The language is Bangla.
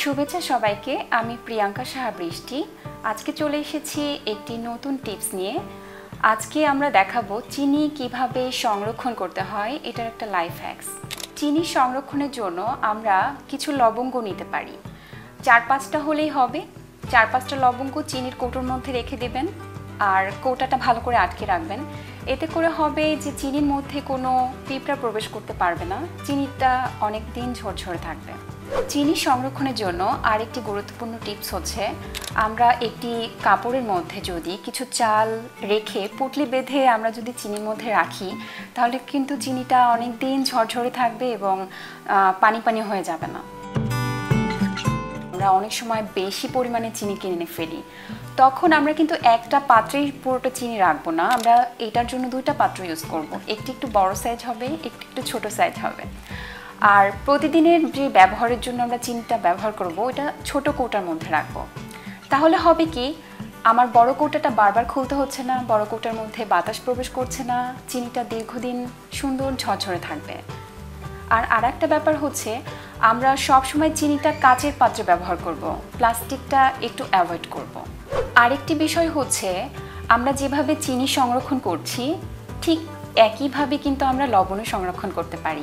শুভেচ্ছা সবাইকে। আমি প্রিয়াঙ্কা সাহা বৃষ্টি। আজকে চলে এসেছি একটি নতুন টিপস নিয়ে। আজকে আমরা দেখাবো চিনি কিভাবে সংরক্ষণ করতে হয়। এটার একটা লাইফ হ্যাকস। চিনি সংরক্ষণের জন্য আমরা কিছু লবঙ্গ নিতে পারি। 4-5টা হলেই হবে। 4-5টা লবঙ্গ চিনির কৌটোর মধ্যে রেখে দেবেন আর কৌটাটা ভালো করে আটকে রাখবেন। এতে করে হবে যে চিনির মধ্যে কোনো পিঁপড়া প্রবেশ করতে পারবে না, চিনিটা অনেক দিন ঝরঝরে থাকবে। চিনি সংরক্ষণের জন্য আরেকটি গুরুত্বপূর্ণ টিপস হচ্ছে, আমরা একটি কাপড়ের মধ্যে যদি কিছু চাল রেখে পুঁটলি বেঁধে আমরা যদি চিনির মধ্যে রাখি, তাহলে কিন্তু চিনিটা অনেক দিন ঝরঝরে থাকবে এবং পানি পানি হয়ে যাবে না। আমরা অনেক সময় বেশি পরিমাণে চিনি কিনে ফেলি, তখন আমরা কিন্তু একটা পাত্রেই পুরোটা চিনি রাখবো না। আমরা এটার জন্য 2টা পাত্র ইউজ করব। একটি একটু বড় সাইজ হবে, একটি একটু ছোট সাইজ হবে। আর প্রতিদিনের যে ব্যবহারের জন্য আমরা চিনিটা ব্যবহার করব, ওটা ছোট কৌটার মধ্যে রাখবো। তাহলে হবে কি, আমার বড় কৌটাটা বারবার খুলতে হচ্ছে না, বড় কৌটার মধ্যে বাতাস প্রবেশ করছে না, চিনিটা দীর্ঘদিন সুন্দর ঝরঝরে থাকবে। আর আরেকটা ব্যাপার হচ্ছে, আমরা সব সময় চিনিটা কাচের পাত্রে ব্যবহার করব, প্লাস্টিকটা একটু অ্যাভয়েড করব। আরেকটি বিষয় হচ্ছে, আমরা যেভাবে চিনি সংরক্ষণ করছি ঠিক একইভাবে কিন্তু আমরা লবণও সংরক্ষণ করতে পারি।